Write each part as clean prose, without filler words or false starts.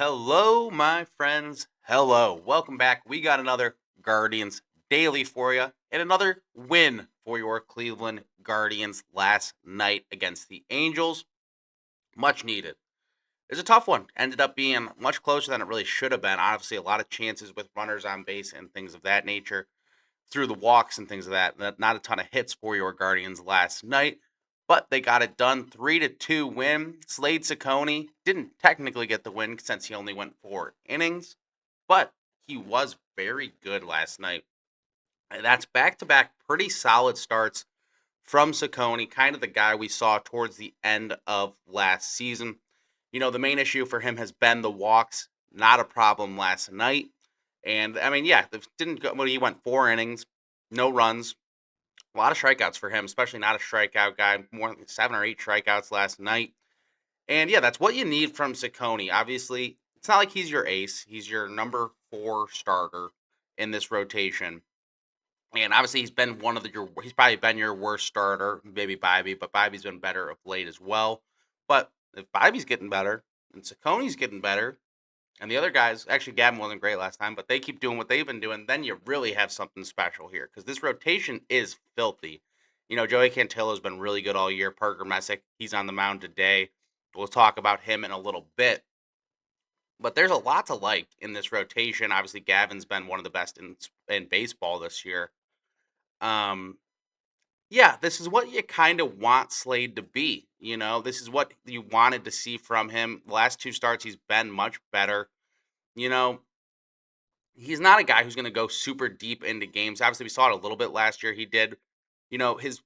Hello, my friends. Hello. Welcome back. We got another Guardians daily for you and another win for your Cleveland Guardians last night against the Angels. Much needed. It was a tough one. Ended up being much closer than it really should have been. Obviously, a lot of chances with runners on base and things of that nature through the walks and things of that. Not a ton of hits for your Guardians last night, but they got it done. 3-2 win. Slade Ciccone didn't technically get the win since he only went 4 innings, but he was very good last night. And that's back to back pretty solid starts from Ciccone, kind of the guy we saw towards the end of last season. The main issue for him has been the walks. Not a problem last night. And I mean, yeah, it didn't go. Well, he went 4 innings, no runs, a lot of strikeouts for him, especially not a strikeout guy. More than 7 or 8 strikeouts last night. And yeah, that's what you need from Ciccone. Obviously, it's not like he's your ace. He's your number 4 starter in this rotation. And obviously, he's probably been your worst starter, maybe Bibee, but Bibby's been better of late as well. But if Bibby's getting better and Ciccone's getting better, and the other guys, actually, Gavin wasn't great last time, but they keep doing what they've been doing, then you really have something special here because this rotation is filthy. Joey Cantillo's been really good all year. Parker Messick, he's on the mound today. We'll talk about him in a little bit. But there's a lot to like in this rotation. Obviously, Gavin's been one of the best in baseball this year. Um, yeah, this is what you kind of want Slade to be. This is what you wanted to see from him. The last 2 starts, he's been much better. You know, he's not a guy who's going to go super deep into games. Obviously, we saw it a little bit last year. He did. His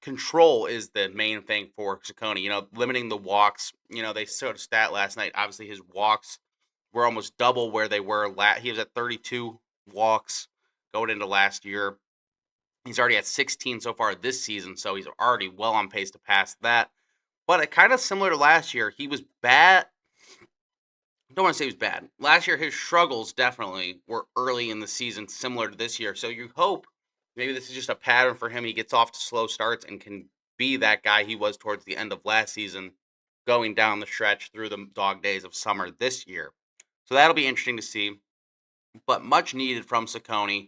control is the main thing for Ciccone. Limiting the walks. They showed a stat last night. Obviously, his walks were almost double where they were. He was at 32 walks going into last year. He's already at 16 so far this season, so he's already well on pace to pass that. But it kind of similar to last year, he was bad. I don't want to say he was bad. Last year, his struggles definitely were early in the season, similar to this year. So you hope maybe this is just a pattern for him. He gets off to slow starts and can be that guy he was towards the end of last season, going down the stretch through the dog days of summer this year. So that'll be interesting to see, but much needed from Ciccone.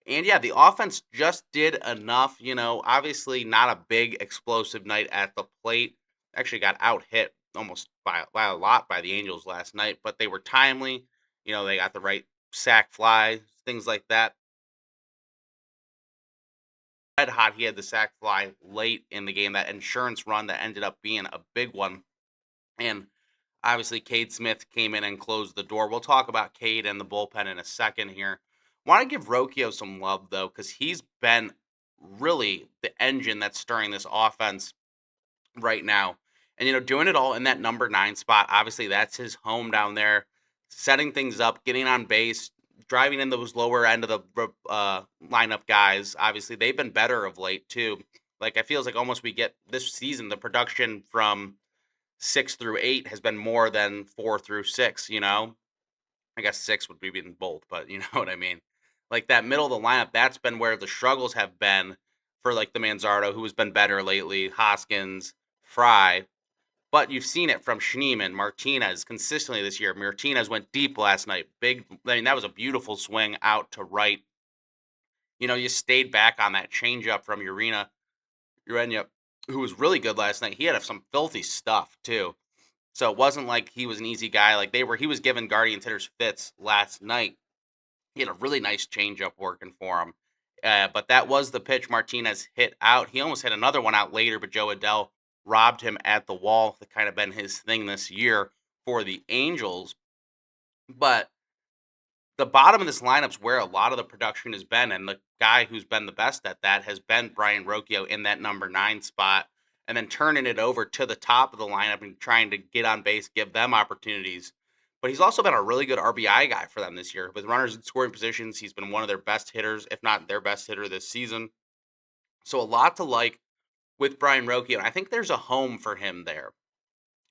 And yeah, the offense just did enough. Obviously not a big explosive night at the plate. Actually got out hit almost by a lot by the Angels last night, but they were timely. They got the right sack fly, things like that. Red hot, he had the sack fly late in the game, that insurance run that ended up being a big one. And obviously, Cade Smith came in and closed the door. We'll talk about Cade and the bullpen in a second here. Want to give Rocchio some love, though, because he's been really the engine that's stirring this offense right now. And, doing it all in that number 9 spot. Obviously, that's his home down there, setting things up, getting on base, driving in those lower end of the lineup guys. Obviously, they've been better of late, too. Like, I feels like almost we get this season, the production from 6 through 8 has been more than 4 through 6. I guess 6 would be in both, but you know what I mean. Like that middle of the lineup, that's been where the struggles have been for like the Manzardo, who has been better lately, Hoskins, Fry. But you've seen it from Schneemann, Martinez consistently this year. Martinez went deep last night. That was a beautiful swing out to right. You stayed back on that changeup from Urena, who was really good last night. He had some filthy stuff too. So it wasn't like he was an easy guy. Like he was giving Guardians hitters fits last night. He had a really nice changeup working for him. But that was the pitch Martinez hit out. He almost hit another one out later, but Joe Adell robbed him at the wall. That kind of been his thing this year for the Angels. But the bottom of this lineup's where a lot of the production has been, and the guy who's been the best at that has been Brian Rocchio in that number 9 spot, and then turning it over to the top of the lineup and trying to get on base, give them opportunities. But he's also been a really good RBI guy for them this year. With runners in scoring positions, he's been one of their best hitters, if not their best hitter this season. So a lot to like with Brian Rocchio. And I think there's a home for him there.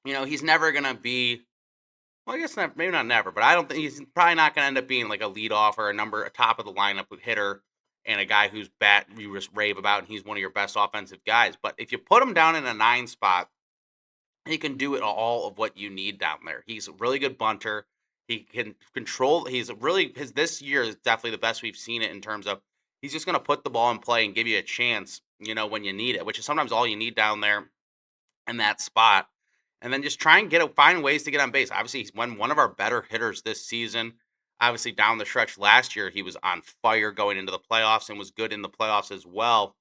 He's never going to be, well, I guess not, maybe not never, but I don't think he's probably not going to end up being like a leadoff or a top of the lineup hitter and a guy whose bat you just rave about and he's one of your best offensive guys. But if you put him down in a 9 spot, he can do it all of what you need down there. He's a really good bunter. He can control. He's a really his this year is definitely the best we've seen it in terms of he's just going to put the ball in play and give you a chance, when you need it, which is sometimes all you need down there in that spot. And then just try and find ways to get on base. Obviously, he's one of our better hitters this season. Obviously, down the stretch last year, he was on fire going into the playoffs and was good in the playoffs as well.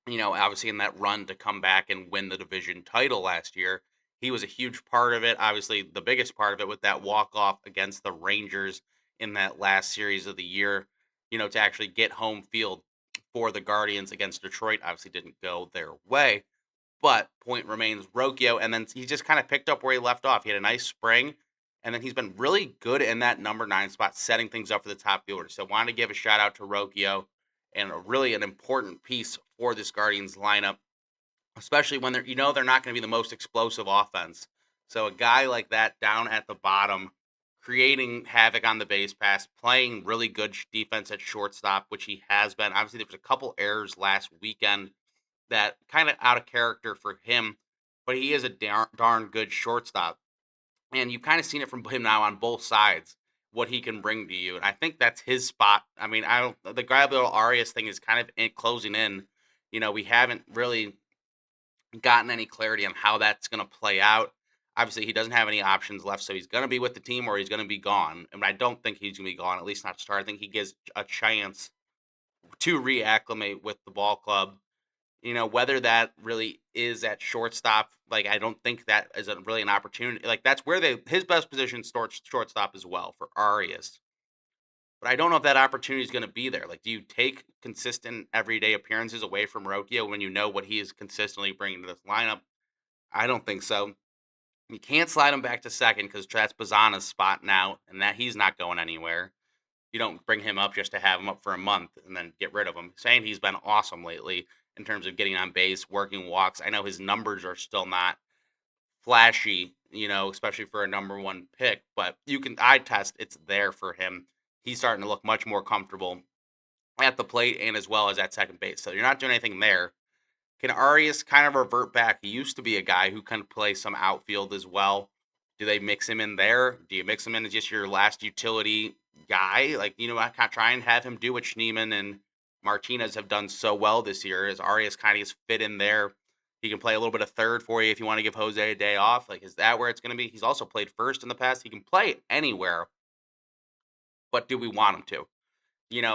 Obviously in that run to come back and win the division title last year. He was a huge part of it. Obviously, the biggest part of it with that walk off against the Rangers in that last series of the year, to actually get home field for the Guardians against Detroit. Obviously, didn't go their way. But point remains Rocchio, and then he just kind of picked up where he left off. He had a nice spring, and then he's been really good in that number 9 spot, setting things up for the top fielder. So wanted to give a shout out to Rocchio and really an important piece for this Guardians lineup, especially when they're not going to be the most explosive offense. So a guy like that down at the bottom, creating havoc on the base pass, playing really good defense at shortstop, which he has been. Obviously, there was a couple errors last weekend that kind of out of character for him, but he is a darn good shortstop. And you've kind of seen it from him now on both sides, what he can bring to you. And I think that's his spot. I mean, I don't, the Gabriel Arias thing is kind of closing in. We haven't really gotten any clarity on how that's going to play out. Obviously, he doesn't have any options left, so he's going to be with the team or he's going to be gone. And I don't think he's going to be gone, at least not to start. I think he gives a chance to reacclimate with the ball club. Whether that really is at shortstop, like I don't think that is really an opportunity. Like that's where his best position starts shortstop as well for Arias. But I don't know if that opportunity is going to be there. Like, do you take consistent everyday appearances away from Rocchio when you know what he is consistently bringing to this lineup? I don't think so. You can't slide him back to second because that's Bazana's spot now, and that he's not going anywhere. You don't bring him up just to have him up for a month and then get rid of him. Saying he's been awesome lately in terms of getting on base, working walks. I know his numbers are still not flashy, especially for a number 1 pick, but you can eye test it's there for him. He's starting to look much more comfortable at the plate and as well as at second base. So you're not doing anything there. Can Arias kind of revert back? He used to be a guy who can play some outfield as well. Do they mix him in there? Do you mix him in as just your last utility guy? Like, I kind of try and have him do what Schneemann and Martinez have done so well this year. Is Arias kind of just fit in there? He can play a little bit of third for you if you want to give Jose a day off. Like, is that where it's going to be? He's also played first in the past. He can play anywhere, but do we want him to?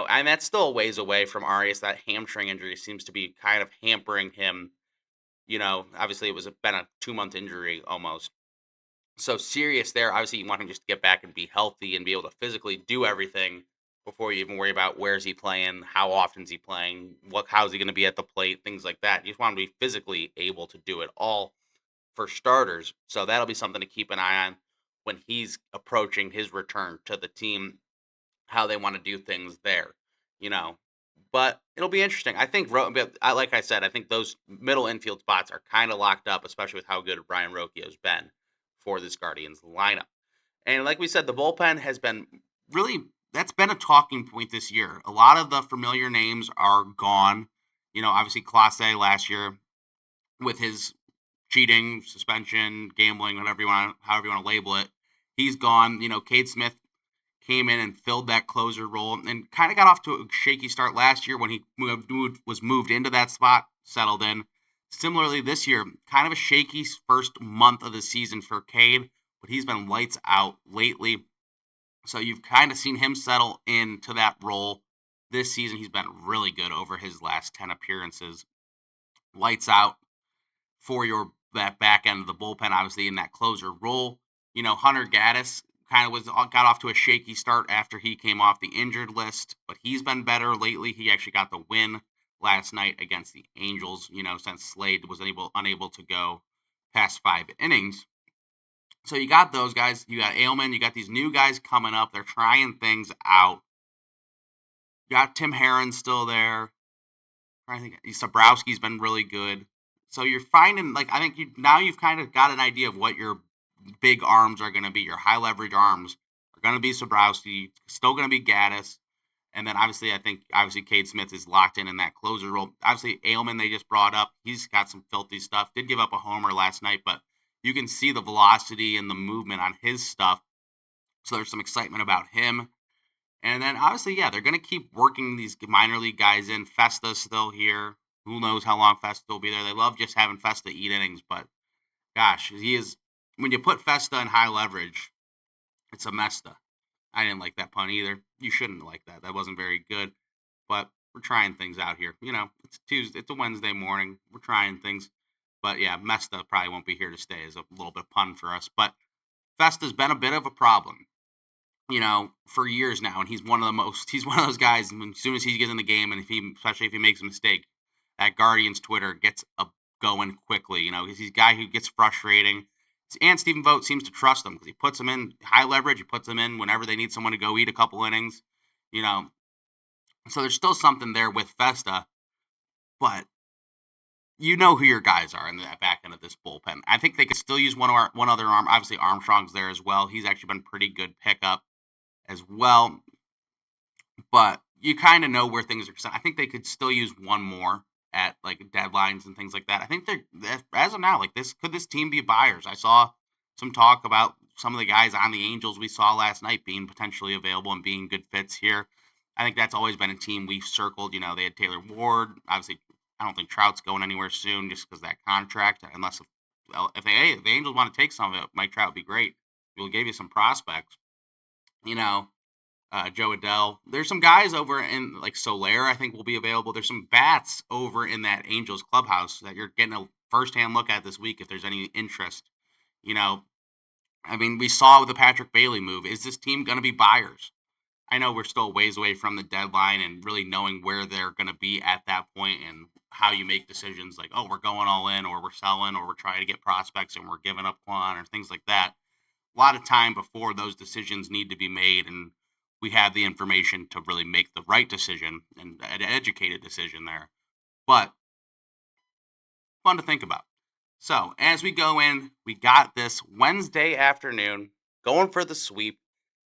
And that's still a ways away from Arias. That hamstring injury seems to be kind of hampering him. Obviously it was been a 2-month injury almost. So serious there. Obviously you want him just to get back and be healthy and be able to physically do everything before you even worry about where's he playing, how often is he playing, how's he going to be at the plate, things like that. You just want him to be physically able to do it all for starters. So that'll be something to keep an eye on when he's approaching his return to the team, how they want to do things there, you know. But it'll be interesting. I think, like I said, I think those middle infield spots are kind of locked up, especially with how good Brian Rocchio's been for this Guardians lineup. And like we said, the bullpen has been really, that's been a talking point this year. A lot of the familiar names are gone. Obviously Clase last year with his cheating, suspension, gambling, however you want to label it, he's gone. Cade Smith came in and filled that closer role and kind of got off to a shaky start last year when he was moved into that spot, settled in. Similarly, this year, kind of a shaky first month of the season for Cade, but he's been lights out lately. So you've kind of seen him settle into that role. This season, he's been really good over his last 10 appearances. Lights out for that back end of the bullpen, obviously in that closer role. Hunter Gaddis kind of got off to a shaky start after he came off the injured list, but he's been better lately. He actually got the win last night against the Angels, since Slade was unable to go past 5 innings. So you got those guys. You got Ailman. You got these new guys coming up. They're trying things out. You got Tim Herron still there. I think Sabrowski's been really good. So you're finding, I think you've kind of got an idea of what your big arms are going to be. Your high leverage arms are going to be Sabrowski, still going to be Gaddis. And then obviously Cade Smith is locked in that closer role. Obviously Ailman they just brought up. He's got some filthy stuff. Did give up a homer last night, but you can see the velocity and the movement on his stuff. So there's some excitement about him. And then obviously, yeah, they're going to keep working these minor league guys in. Festa's still here. Who knows how long Festa will be there? They love just having Festa eat innings, but gosh, he is. When you put Festa in high leverage, it's a Mesta. I didn't like that pun either. You shouldn't like that. That wasn't very good. But we're trying things out here. It's Tuesday. It's a Wednesday morning. We're trying things. But yeah, Mesta probably won't be here to stay as a little bit of pun for us. But Festa's been a bit of a problem, for years now, and he's one of those guys. As soon as he gets in the game, and especially if he makes a mistake, that Guardians Twitter gets up going quickly. He's a guy who gets frustrating, and Stephen Vogt seems to trust him because he puts him in high leverage. He puts him in whenever they need someone to go eat a couple innings. You know, so there's still something there with Festa, but you know who your guys are in the back end of this bullpen. I think they could still use one other arm. Obviously, Armstrong's there as well. He's actually been pretty good pickup as well. But you kind of know where things are. I think they could still use one more at like deadlines and things like that. I think as of now, like this team be buyers? I saw some talk about some of the guys on the Angels we saw last night being potentially available and being good fits here. I think that's always been a team we've circled. They had Taylor Ward. Obviously, I don't think Trout's going anywhere soon just because that contract. Unless if the Angels want to take some of it, Mike Trout would be great. We'll give you some prospects. Joe Adele. There's some guys over in like Soler, I think will be available. There's some bats over in that Angels clubhouse that you're getting a firsthand look at this week if there's any interest. You know, we saw with the Patrick Bailey move. Is this team going to be buyers? I know we're still ways away from the deadline and really knowing where they're going to be at that point and how you make decisions like, oh, we're going all in or we're selling or we're trying to get prospects and we're giving up Quan or things like that. A lot of time before those decisions need to be made, and we have the information to really make the right decision and an educated decision there. But fun to think about. So as we go in, we got this Wednesday afternoon going for the sweep.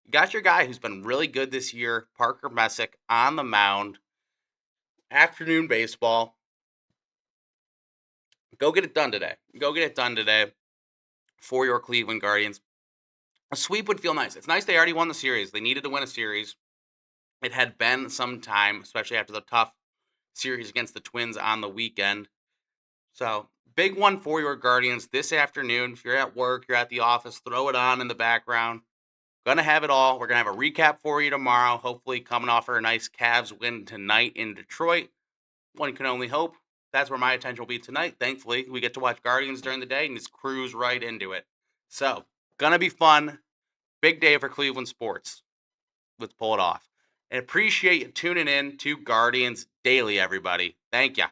You got your guy who's been really good this year, Parker Messick, on the mound. Afternoon baseball. Go get it done today. Go get it done today for your Cleveland Guardians. A sweep would feel nice. It's nice they already won the series. They needed to win a series. It had been some time, especially after the tough series against the Twins on the weekend. So, big one for your Guardians this afternoon. If you're at work, you're at the office, throw it on in the background. Gonna have it all. We're gonna have a recap for you tomorrow. Hopefully, coming off a nice Cavs win tonight in Detroit. One can only hope. That's where my attention will be tonight. Thankfully, we get to watch Guardians during the day and just cruise right into it. So, gonna be fun. Big day for Cleveland sports. Let's pull it off. And appreciate you tuning in to Guardians Daily, everybody. Thank you.